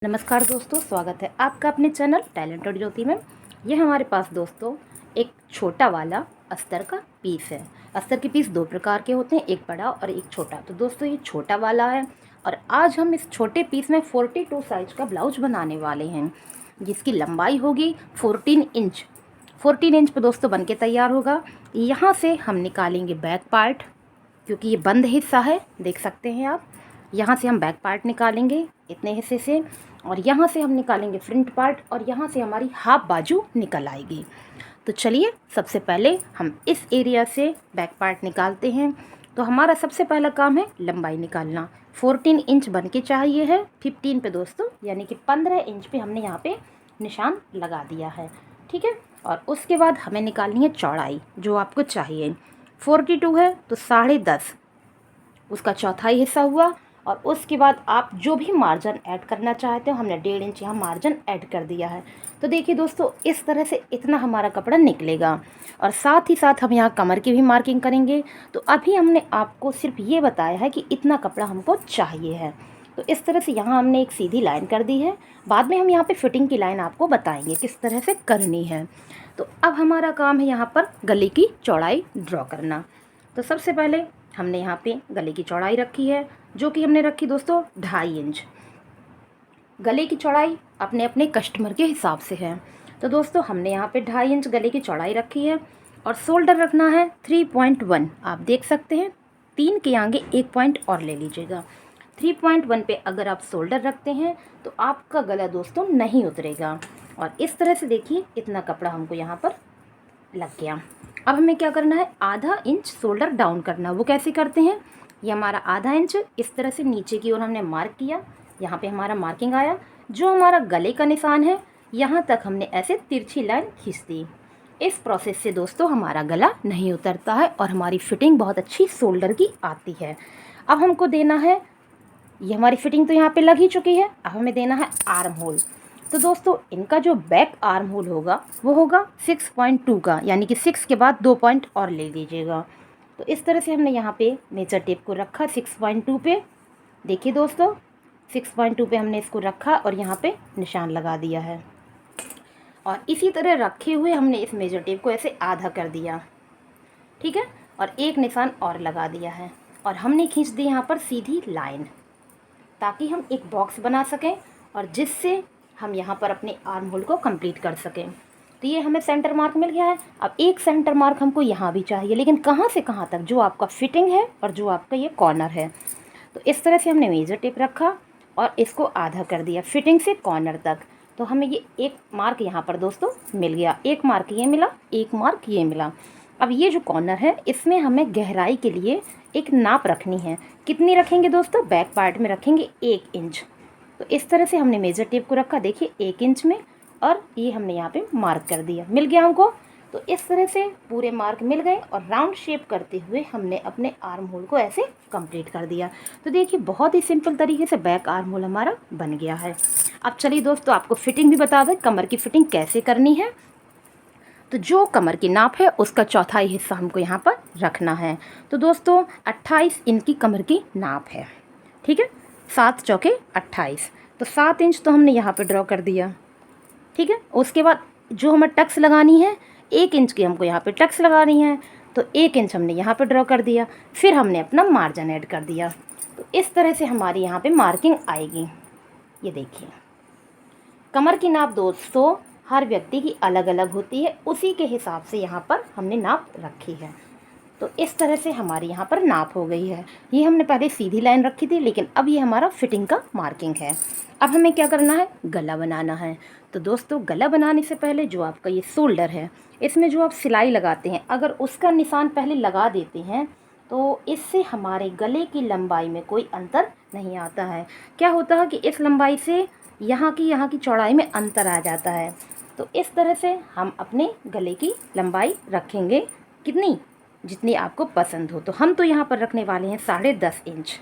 नमस्कार दोस्तों, स्वागत है आपका अपने चैनल टैलेंटेड ज्योति में। यह हमारे पास दोस्तों एक छोटा वाला अस्तर का पीस है। अस्तर के पीस दो प्रकार के होते हैं, एक बड़ा और एक छोटा। तो दोस्तों ये छोटा वाला है और आज हम इस छोटे पीस में 42 साइज का ब्लाउज बनाने वाले हैं, जिसकी लंबाई होगी 14 इंच। 14 इंच पर दोस्तों बन के तैयार होगा। यहाँ से हम निकालेंगे बैक पार्ट, क्योंकि ये बंद हिस्सा है, देख सकते हैं आप। यहाँ से हम बैक पार्ट निकालेंगे इतने हिस्से से, और यहाँ से हम निकालेंगे फ्रंट पार्ट, और यहाँ से हमारी हाफ बाजू निकल आएगी। तो चलिए सबसे पहले हम इस एरिया से बैक पार्ट निकालते हैं। तो हमारा सबसे पहला काम है लंबाई निकालना। 14 इंच बन के चाहिए है 15 पे दोस्तों, यानी कि 15 इंच पे हमने यहाँ पे निशान लगा दिया है, ठीक है। और उसके बाद हमें निकालनी है चौड़ाई, जो आपको चाहिए। 42 है तो 10.5 उसका चौथाई हिस्सा हुआ। और उसके बाद आप जो भी मार्जिन ऐड करना चाहते हो, हमने 1.5 इंच यहाँ मार्जिन ऐड कर दिया है। तो देखिए दोस्तों, इस तरह से इतना हमारा कपड़ा निकलेगा। और साथ ही साथ हम यहाँ कमर की भी मार्किंग करेंगे। तो अभी हमने आपको सिर्फ ये बताया है कि इतना कपड़ा हमको चाहिए है। तो इस तरह से यहाँ हमने एक सीधी लाइन कर दी है। बाद में हम यहाँ पे फिटिंग की लाइन आपको बताएंगे किस तरह से करनी है। तो अब हमारा काम है यहाँ पर गले की चौड़ाई ड्रॉ करना। तो सबसे पहले हमने यहाँ पे गले की चौड़ाई रखी है, जो कि हमने रखी दोस्तों 2.5 इंच। गले की चौड़ाई अपने अपने कस्टमर के हिसाब से है। तो दोस्तों हमने यहाँ पे 2.5 इंच गले की चौड़ाई रखी है। और शोल्डर रखना है 3.1। आप देख सकते हैं 3 के आगे 1 पॉइंट और ले लीजिएगा। 3.1 पे अगर आप शोल्डर रखते हैं तो आपका गला दोस्तों नहीं उतरेगा। और इस तरह से देखिए इतना कपड़ा हमको यहाँ पर लग गया। अब हमें क्या करना है, आधा इंच शोल्डर डाउन करना। वो कैसे करते हैं, ये हमारा आधा इंच इस तरह से नीचे की ओर हमने मार्क किया। यहाँ पे हमारा मार्किंग आया। जो हमारा गले का निशान है यहाँ तक हमने ऐसे तिरछी लाइन खींच दी। इस प्रोसेस से दोस्तों हमारा गला नहीं उतरता है और हमारी फिटिंग बहुत अच्छी शोल्डर की आती है। अब हमको देना है, ये हमारी फिटिंग तो यहाँ पे लग ही चुकी है। अब हमें देना है आर्म होल। तो दोस्तों इनका जो बैक आर्म होल होगा वो होगा 6.2 का, यानी कि 6 के बाद 2 पॉइंट और ले लीजिएगा। तो इस तरह से हमने यहाँ पे मेजर टेप को रखा 6.2 पे। देखिए दोस्तों 6.2 पे हमने इसको रखा और यहाँ पे निशान लगा दिया है। और इसी तरह रखे हुए हमने इस मेजर टेप को ऐसे आधा कर दिया, ठीक है। और एक निशान और लगा दिया है। और हमने खींच दी यहाँ पर सीधी लाइन, ताकि हम एक बॉक्स बना सकें और जिससे हम यहाँ पर अपने आर्म होल को कंप्लीट कर सकें। तो ये हमें सेंटर मार्क मिल गया है। अब एक सेंटर मार्क हमको यहाँ भी चाहिए, लेकिन कहाँ से कहाँ तक, जो आपका फिटिंग है और जो आपका ये कॉर्नर है। तो इस तरह से हमने मेजर टेप रखा और इसको आधा कर दिया फिटिंग से कॉर्नर तक। तो हमें ये एक मार्क यहाँ पर दोस्तों मिल गया, एक मार्क ये मिला, एक मार्क ये मिला। अब ये जो कॉर्नर है इसमें हमें गहराई के लिए एक नाप रखनी है। कितनी रखेंगे दोस्तों, बैक पार्ट में रखेंगे 1 इंच। तो इस तरह से हमने मेजर टेप को रखा, देखिए 1 इंच में, और ये हमने यहाँ पे मार्क कर दिया, मिल गया हमको। तो इस तरह से पूरे मार्क मिल गए और राउंड शेप करते हुए हमने अपने आर्म होल को ऐसे कंप्लीट कर दिया। तो देखिए बहुत ही सिंपल तरीके से बैक आर्म होल हमारा बन गया है। अब चलिए दोस्तों आपको फिटिंग भी बता दें, कमर की फिटिंग कैसे करनी है। तो जो कमर की नाप है उसका चौथाई हिस्सा हमको यहाँ पर रखना है। तो दोस्तों 28 इंच की कमर की नाप है, ठीक है। 7 चौके 28, तो 7 इंच तो हमने यहाँ पे ड्रॉ कर दिया, ठीक है। उसके बाद जो हमें टक्स लगानी है 1 इंच की हमको यहाँ पे टक्स लगानी है। तो 1 इंच हमने यहाँ पे ड्रॉ कर दिया, फिर हमने अपना मार्जिन ऐड कर दिया। तो इस तरह से हमारी यहाँ पे मार्किंग आएगी। ये देखिए कमर की नाप दोस्तों हर व्यक्ति की अलग अलग होती है, उसी के हिसाब से यहाँ पर हमने नाप रखी है। तो इस तरह से हमारी यहाँ पर नाप हो गई है। ये हमने पहले सीधी लाइन रखी थी, लेकिन अब ये हमारा फिटिंग का मार्किंग है। अब हमें क्या करना है, गला बनाना है। तो दोस्तों गला बनाने से पहले जो आपका ये शोल्डर है, इसमें जो आप सिलाई लगाते हैं, अगर उसका निशान पहले लगा देते हैं तो इससे हमारे गले की लंबाई में कोई अंतर नहीं आता है। क्या होता है कि इस लंबाई से यहाँ की चौड़ाई में अंतर आ जाता है। तो इस तरह से हम अपने गले की लंबाई रखेंगे, कितनी, जितनी आपको पसंद हो। तो हम तो यहाँ पर रखने वाले हैं 10.5 इंच।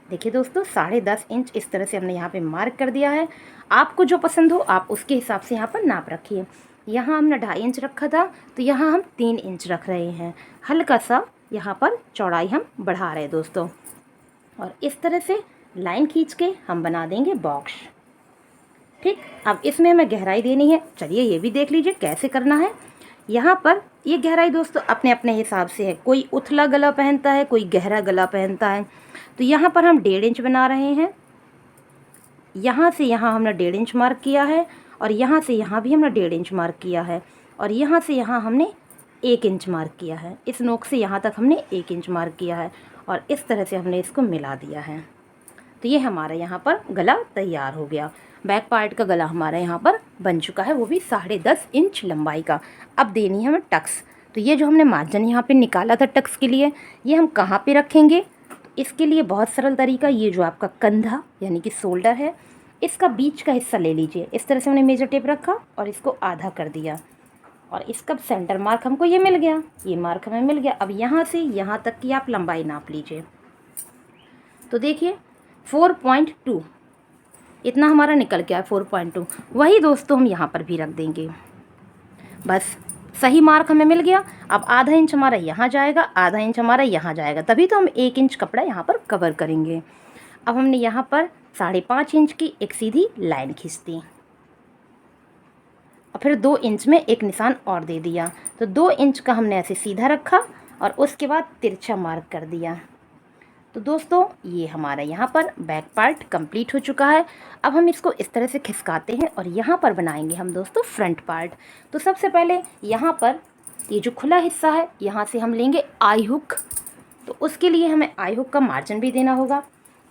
देखिए दोस्तों 10.5 इंच इस तरह से हमने यहाँ पे मार्क कर दिया है। आपको जो पसंद हो आप उसके हिसाब से यहाँ पर नाप रखिए। यहाँ हमने 2.5 इंच रखा था, तो यहाँ हम 3 इंच रख रहे हैं। हल्का सा यहाँ पर चौड़ाई हम बढ़ा रहे हैं दोस्तों। और इस तरह से लाइन खींच के हम बना देंगे बॉक्स। ठीक, अब इसमें हमें गहराई देनी है। चलिए ये भी देख लीजिए कैसे करना है। यहाँ पर ये गहराई दोस्तों अपने अपने हिसाब से है, कोई उथला गला पहनता है, कोई गहरा गला पहनता है। तो यहाँ पर हम 1.5 इंच बना रहे हैं। यहाँ से यहाँ हमने 1.5 इंच मार्क किया है और यहाँ से यहाँ भी हमने 1.5 इंच मार्क किया है और यहाँ से यहाँ हमने 1 इंच मार्क किया है। इस नोक से यहाँ तक हमने 1 इंच मार्क किया है और इस तरह से हमने इसको मिला दिया है। तो ये हमारा यहाँ पर गला तैयार हो गया। बैक पार्ट का गला हमारा यहाँ पर बन चुका है, वो भी 10.5 इंच लंबाई का। अब देनी है हमें टक्स। तो ये जो हमने मार्जिन यहाँ पे निकाला था टक्स के लिए, ये हम कहाँ पे रखेंगे? तो इसके लिए बहुत सरल तरीका, ये जो आपका कंधा यानी कि शोल्डर है, इसका बीच का हिस्सा ले लीजिए। इस तरह से हमने मेजर टेप रखा और इसको आधा कर दिया और इसका सेंटर मार्क हमको ये मिल गया, ये मार्क हमें मिल गया। अब यहाँ से यहाँ तक की आप लंबाई नाप लीजिए। तो देखिए 4.2 इतना हमारा निकल गया, 4.2। वही दोस्तों हम यहाँ पर भी रख देंगे। बस सही मार्क हमें मिल गया। अब आधा इंच हमारा यहाँ जाएगा, आधा इंच हमारा यहाँ जाएगा, तभी तो हम 1 इंच कपड़ा यहाँ पर कवर करेंगे। अब हमने यहाँ पर 5.5 इंच की एक सीधी लाइन खींच दी और फिर 2 इंच में एक निशान और दे दिया। तो 2 इंच का हमने ऐसे सीधा रखा और उसके बाद तिरछा मार्क कर दिया। तो दोस्तों ये हमारा यहाँ पर बैक पार्ट कंप्लीट हो चुका है। अब हम इसको इस तरह से खिसकाते हैं और यहाँ पर बनाएंगे हम दोस्तों फ्रंट पार्ट। तो सबसे पहले यहाँ पर ये जो खुला हिस्सा है, यहाँ से हम लेंगे आई हुक। तो उसके लिए हमें आई हुक का मार्जिन भी देना होगा।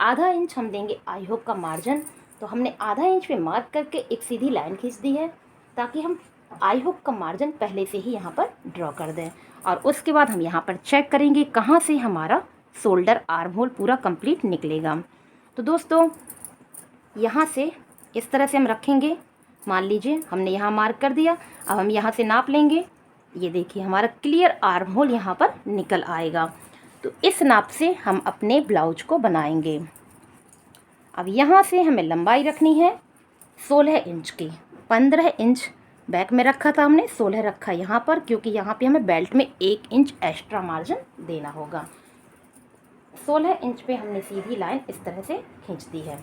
आधा इंच हम देंगे आई हुक का मार्जिन। तो हमने आधा इंच पे मार्क करके एक सीधी लाइन खींच दी है ताकि हम आई हुक का मार्जिन पहले से ही यहाँ पर ड्रॉ कर दें। और उसके बाद हम यहाँ पर चेक करेंगे कहाँ से हमारा शोल्डर आर्म होल पूरा कंप्लीट निकलेगा। तो दोस्तों यहाँ से इस तरह से हम रखेंगे। मान लीजिए हमने यहाँ मार्क कर दिया। अब हम यहाँ से नाप लेंगे। ये देखिए हमारा क्लियर आर्म होल यहाँ पर निकल आएगा। तो इस नाप से हम अपने ब्लाउज को बनाएंगे। अब यहाँ से हमें लंबाई रखनी है 16 इंच की। 15 इंच बैक में रखा था हमने, 16 रखा यहाँ पर, क्योंकि यहाँ पे हमें बेल्ट में 1 इंच एक्स्ट्रा मार्जिन देना होगा। 16 इंच पे हमने सीधी लाइन इस तरह से खींच दी है।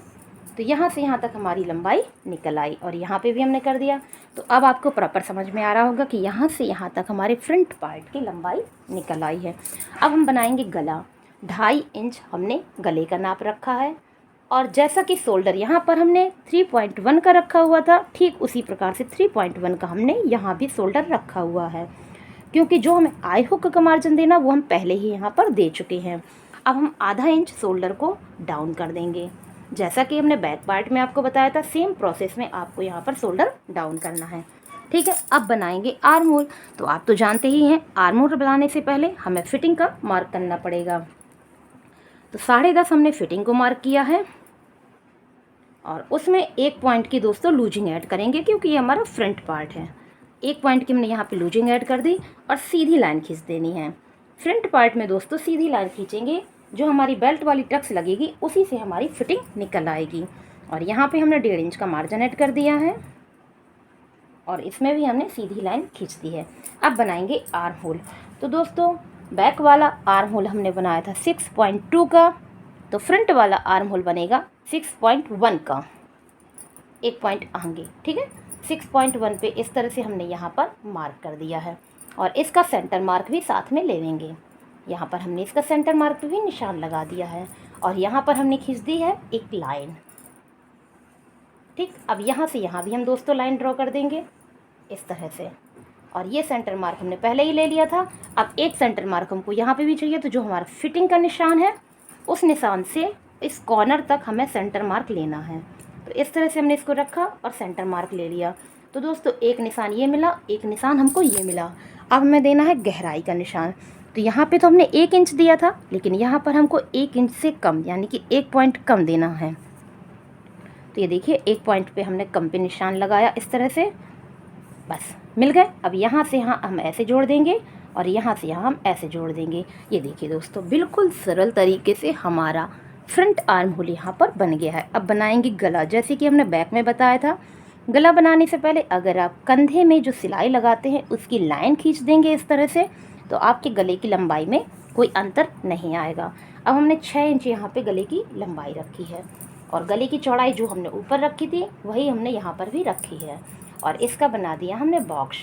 तो यहाँ से यहाँ तक हमारी लंबाई निकल आई और यहाँ पे भी हमने कर दिया। तो अब आपको प्रॉपर समझ में आ रहा होगा कि यहाँ से यहाँ तक हमारे फ्रंट पार्ट की लंबाई निकल आई है। अब हम बनाएंगे गला। 2.5 इंच हमने गले का नाप रखा है और जैसा कि शोल्डर यहाँ पर हमने 3.1 का रखा हुआ था, ठीक उसी प्रकार से 3.1 का हमने यहाँ भी शोल्डर रखा हुआ है, क्योंकि जो हमें आई हुक का मार्जिन देना वो हम पहले ही यहाँ पर दे चुके हैं। अब हम आधा इंच शोल्डर को डाउन कर देंगे। जैसा कि हमने बैक पार्ट में आपको बताया था, सेम प्रोसेस में आपको यहाँ पर शोल्डर डाउन करना है। ठीक है, अब बनाएंगे आर्म होल। तो आप तो जानते ही हैं, आर्म होल बनाने से पहले हमें फिटिंग का मार्क करना पड़ेगा। तो 10.5 हमने फिटिंग को मार्क किया है और उसमें 1 पॉइंट की दोस्तों लूजिंग ऐड करेंगे, क्योंकि ये हमारा फ्रंट पार्ट है। 1 पॉइंट की हमने यहाँ पे लूजिंग ऐड कर दी और सीधी लाइन खींच देनी है। फ्रंट पार्ट में दोस्तों सीधी लाइन खींचेंगे, जो हमारी बेल्ट वाली टक्स लगेगी उसी से हमारी फिटिंग निकल आएगी। और यहाँ पे हमने 1.5 इंच का मार्जिन ऐड कर दिया है और इसमें भी हमने सीधी लाइन खींच दी है। अब बनाएंगे आर्म होल। तो दोस्तों बैक वाला आर्म होल हमने बनाया था 6.2 का, तो फ्रंट वाला आर्म होल बनेगा 6.1 का, 1 पॉइंट आगे। ठीक है, 6.1 पे इस तरह से हमने यहाँ पर मार्क कर दिया है और इसका सेंटर मार्क भी साथ में ले लेंगे। यहाँ पर हमने इसका सेंटर मार्क पे भी निशान लगा दिया है और यहाँ पर हमने खींच दी है एक लाइन। ठीक, अब यहाँ से यहाँ भी हम दोस्तों लाइन ड्रॉ कर देंगे इस तरह से। और ये सेंटर मार्क हमने पहले ही ले लिया था। अब एक सेंटर मार्क हमको यहाँ पे भी चाहिए, तो जो हमारा फिटिंग का निशान है उस निशान से इस कॉर्नर तक हमें सेंटर मार्क लेना है। तो इस तरह से हमने इसको रखा और सेंटर मार्क ले लिया। तो दोस्तों एक निशान ये मिला, एक निशान हमको ये मिला। अब हमें देना है गहराई का निशान। तो यहाँ पे तो हमने 1 इंच दिया था, लेकिन यहाँ पर हमको 1 इंच से कम यानी कि 1 पॉइंट कम देना है। तो ये देखिए 1 पॉइंट पे हमने कम पे निशान लगाया इस तरह से, बस मिल गए। अब यहाँ से यहाँ हम ऐसे जोड़ देंगे और यहाँ से यहाँ हम ऐसे जोड़ देंगे। ये देखिए दोस्तों बिल्कुल सरल तरीके से हमारा फ्रंट आर्म होल यहाँ पर बन गया है। अब बनाएंगे गला। जैसे कि हमने बैक में बताया था, गला बनाने से पहले अगर आप कंधे में जो सिलाई लगाते हैं उसकी लाइन खींच देंगे इस तरह से, तो आपके गले की लंबाई में कोई अंतर नहीं आएगा। अब हमने 6 इंच यहाँ पे गले की लंबाई रखी है और गले की चौड़ाई जो हमने ऊपर रखी थी वही हमने यहाँ पर भी रखी है और इसका बना दिया हमने बॉक्स।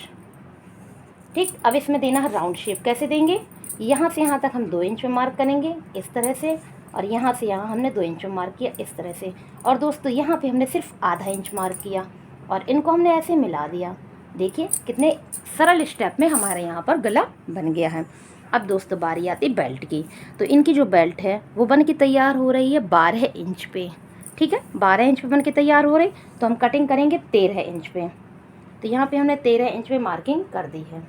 ठीक, अब इसमें देना है राउंड शेप। कैसे देंगे, यहाँ से यहाँ तक हम 2 इंच में मार्क करेंगे इस तरह से, और यहाँ से यहाँ हमने 2 इंच में मार्क किया इस तरह से। और दोस्तों यहाँ पे हमने सिर्फ आधा इंच मार्क किया और इनको हमने ऐसे मिला दिया। देखिए कितने सरल स्टेप में हमारे यहाँ पर गला बन गया है। अब दोस्तों बारी आती बेल्ट की। तो इनकी जो बेल्ट है वो बन के तैयार हो रही है 12 इंच पे। ठीक है, 12 इंच पे बन के तैयार हो रही, तो हम कटिंग करेंगे 13 इंच पे। तो यहाँ पे हमने 13 इंच पे मार्किंग कर दी है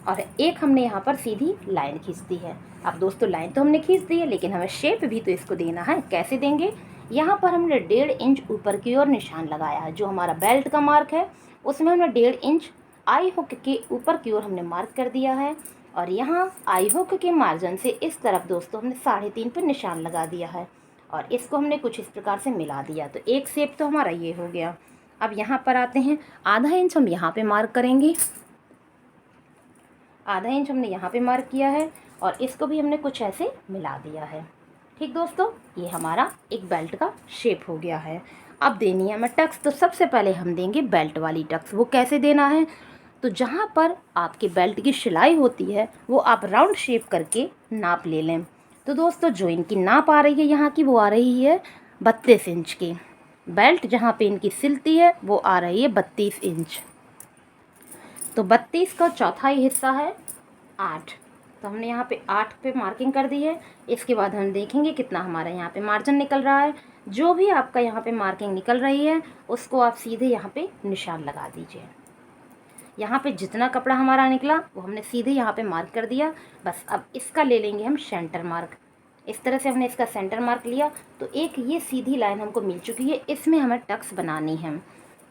और एक हमने यहाँ पर सीधी लाइन खींच दी है। अब दोस्तों लाइन तो हमने खींच दी है, लेकिन हमें शेप भी तो इसको देना है। कैसे देंगे, यहाँ पर हमने 1.5 इंच ऊपर की ओर निशान लगाया है। जो हमारा बेल्ट का मार्क है उसमें हमने 1.5 इंच आई हुक के ऊपर की ओर हमने मार्क कर दिया है और यहाँ आई हुक के मार्जिन से इस तरफ दोस्तों हमने 3.5 पर निशान लगा दिया है और इसको हमने कुछ इस प्रकार से मिला दिया। तो एक शेप तो हमारा ये हो गया। अब यहाँ पर आते हैं, आधा इंच हम यहाँ पे मार्क करेंगे। आधा इंच हमने यहाँ पे मार्क किया है और इसको भी हमने कुछ ऐसे मिला दिया है। ठीक दोस्तों, ये हमारा एक बेल्ट का शेप हो गया है। अब देनी है हमें टक्स। तो सबसे पहले हम देंगे बेल्ट वाली टक्स। वो कैसे देना है, तो जहाँ पर आपके बेल्ट की सिलाई होती है वो आप राउंड शेप करके नाप ले लें। तो दोस्तों जो इनकी नाप आ रही है यहाँ की, वो आ रही है 32 इंच की। बेल्ट जहाँ पे इनकी सिलती है वो आ रही है 32 इंच। तो 32 का चौथाई हिस्सा है 8। तो हमने यहाँ पे 8 पे मार्किंग कर दी है। इसके बाद हम देखेंगे कितना हमारा यहाँ पे मार्जिन निकल रहा है। जो भी आपका यहाँ पे मार्किंग निकल रही है उसको आप सीधे यहाँ पे निशान लगा दीजिए। यहाँ पे जितना कपड़ा हमारा निकला वो हमने सीधे यहाँ पे मार्क कर दिया। बस अब इसका ले लेंगे हम सेंटर मार्क। इस तरह से हमने इसका सेंटर मार्क लिया। तो एक ये सीधी लाइन हमको मिल चुकी है, इसमें हमें टक्स बनानी है।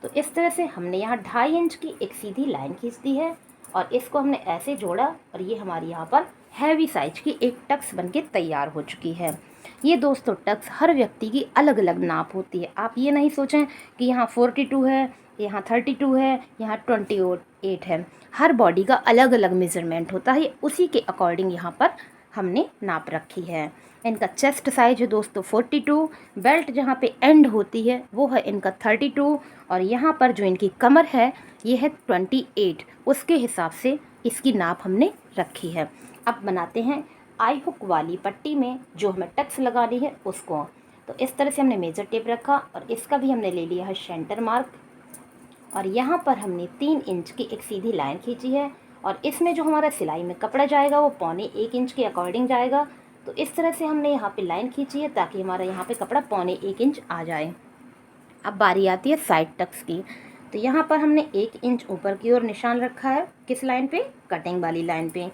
तो इस तरह से हमने यहाँ 2.5 इंच की एक सीधी लाइन खींच दी है और इसको हमने ऐसे जोड़ा और ये हमारी यहाँ पर हैवी साइज की एक टक्स बनके तैयार हो चुकी है। ये दोस्तों टक्स हर व्यक्ति की अलग अलग नाप होती है। आप ये नहीं सोचें कि यहाँ 42 है, यहाँ 32 है, यहाँ 28 है। हर बॉडी का अलग अलग मेज़रमेंट होता है, उसी के अकॉर्डिंग यहाँ पर हमने नाप रखी है। इनका चेस्ट साइज है दोस्तों 42, बेल्ट जहाँ पे एंड होती है वो है इनका 32 और यहाँ पर जो इनकी कमर है ये है 28। उसके हिसाब से इसकी नाप हमने रखी है। अब बनाते हैं आई हुक वाली पट्टी में जो हमें टक्स लगानी है उसको। तो इस तरह से हमने मेजर टेप रखा और इसका भी हमने ले लिया है सेंटर मार्क और यहाँ पर हमने 3 इंच की एक सीधी लाइन खींची है और इसमें जो हमारा सिलाई में कपड़ा जाएगा वो 1.25 इंच के अकॉर्डिंग जाएगा। तो इस तरह से हमने यहाँ पे लाइन खींची है ताकि हमारा यहाँ पे कपड़ा 1.25 इंच आ जाए। अब बारी आती है साइड टक्स की। तो यहाँ पर हमने 1 इंच ऊपर की ओर निशान रखा है, किस लाइन पे, कटिंग वाली लाइन पे।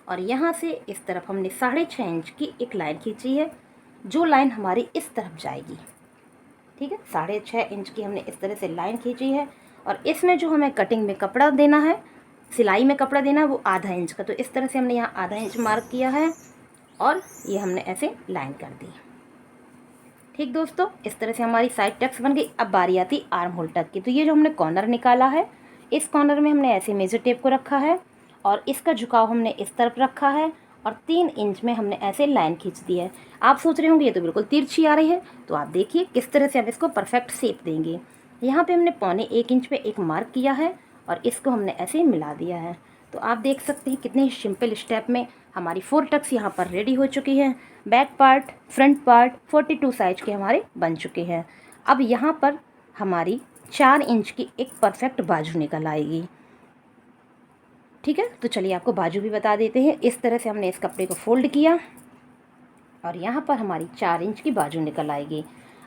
और यहाँ से इस तरफ हमने 6.5 इंच की एक लाइन खींची है जो लाइन हमारी इस तरफ जाएगी। ठीक है, 6.5 इंच की हमने इस तरह से लाइन खींची है और इसमें जो हमें कटिंग में कपड़ा देना है, सिलाई में कपड़ा देना है वो आधा इंच का। तो इस तरह से हमने यहाँ आधा इंच मार्क किया है और ये हमने ऐसे लाइन कर दी। ठीक दोस्तों, इस तरह से हमारी साइड टक्स बन गई। अब बारी आती आर्म होल टक की। तो ये जो हमने कॉर्नर निकाला है, इस कॉर्नर में हमने ऐसे मेजर टेप को रखा है और इसका झुकाव हमने इस तरफ रखा है और 3 इंच में हमने ऐसे लाइन खींच दी है। आप सोच रहे होंगे ये तो बिल्कुल तिरछी आ रही है, तो आप देखिए किस तरह से हम इसको परफेक्ट शेप देंगे। यहाँ पे हमने 1.25 इंच पे एक मार्क किया है और इसको हमने ऐसे मिला दिया है। तो आप देख सकते हैं कितने सिंपल स्टेप में हमारी 4 टक्स यहाँ पर रेडी हो चुकी हैं। Back part, front part 42 size के हमारे बन चुके हैं। अब यहाँ पर हमारी 4 इंच की एक परफेक्ट बाजू निकल आएगी। ठीक है, तो चलिए आपको बाजू भी बता देते हैं। इस तरह से हमने इस कपड़े को फोल्ड किया और यहाँ पर हमारी 4 इंच की बाजू निकल आएगी।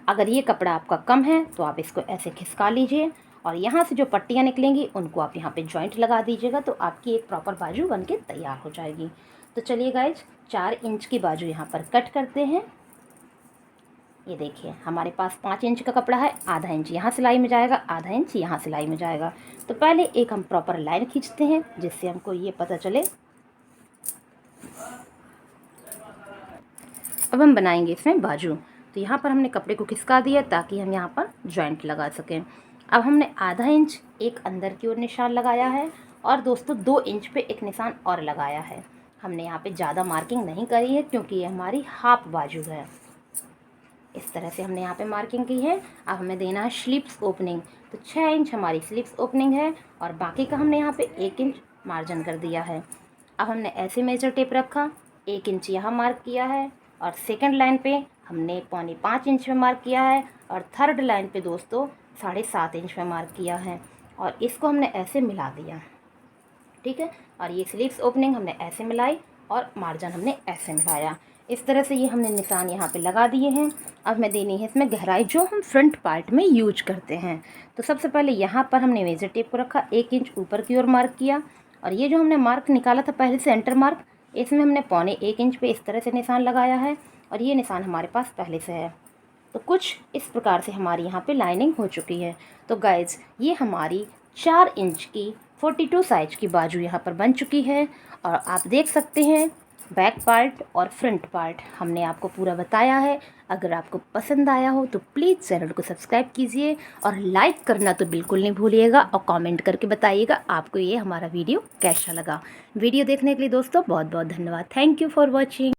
अगर ये कपड़ा आपका कम है तो आप इसको ऐसे खिसका लीजिए और यहाँ से जो पट्टियाँ निकलेंगी उनको आप यहाँ पे जॉइंट लगा दीजिएगा, तो आपकी एक प्रॉपर बाजू बनके तैयार हो जाएगी। तो चलिए गाइज 4 इंच की बाजू यहाँ पर कट करते हैं। ये देखिए हमारे पास 5 इंच का कपड़ा है, आधा इंच यहाँ सिलाई में जाएगा, आधा इंच यहाँ सिलाई में जाएगा। तो पहले एक हम प्रॉपर लाइन खींचते हैं जिससे हमको ये पता चले। अब हम बनाएंगे इसमें बाजू। तो यहाँ पर हमने कपड़े को खिसका दिया ताकि हम यहाँ पर जॉइंट लगा सकें। अब हमने आधा इंच एक अंदर की ओर निशान लगाया है और दोस्तों 2 इंच पे एक निशान और लगाया है। हमने यहाँ पे ज़्यादा मार्किंग नहीं करी है क्योंकि ये हमारी हाफ बाजू है। इस तरह से हमने यहाँ पे मार्किंग की है। अब हमें देना है स्लीव्स ओपनिंग, तो 6 इंच हमारी स्लीव्स ओपनिंग है और बाकी का हमने यहाँ पे 1 इंच मार्जिन कर दिया है। अब हमने ऐसे मेजर टेप रखा, 1 इंच यहाँ मार्क किया है और सेकंड लाइन पे हमने 4.25 इंच में मार्क किया है और थर्ड लाइन पे दोस्तों 7.5 इंच में मार्क किया है और इसको हमने ऐसे मिला दिया, ठीक है। और ये स्लीव्स ओपनिंग हमने ऐसे मिलाई और मार्जिन हमने ऐसे मिलाया। इस तरह से ये हमने निशान यहाँ पे लगा दिए हैं। अब हमें देनी है इसमें गहराई जो हम फ्रंट पार्ट में यूज करते हैं। तो सबसे पहले यहाँ पर हमने मेजर टेप को रखा, 1 इंच ऊपर की ओर मार्क किया और ये जो हमने मार्क निकाला था पहले सेंटर मार्क, इसमें हमने 1.25 इंच पे इस तरह से निशान लगाया है और ये निशान हमारे पास पहले से है। तो कुछ इस प्रकार से हमारी यहाँ पे लाइनिंग हो चुकी है। तो गाइज ये हमारी 4 इंच की 42 साइज की बाजू यहाँ पर बन चुकी है और आप देख सकते हैं बैक पार्ट और फ्रंट पार्ट हमने आपको पूरा बताया है। अगर आपको पसंद आया हो तो प्लीज़ चैनल को सब्सक्राइब कीजिए और लाइक करना तो बिल्कुल नहीं भूलिएगा और कमेंट करके बताइएगा आपको ये हमारा वीडियो कैसा लगा। वीडियो देखने के लिए दोस्तों बहुत बहुत धन्यवाद। Thank you for watching.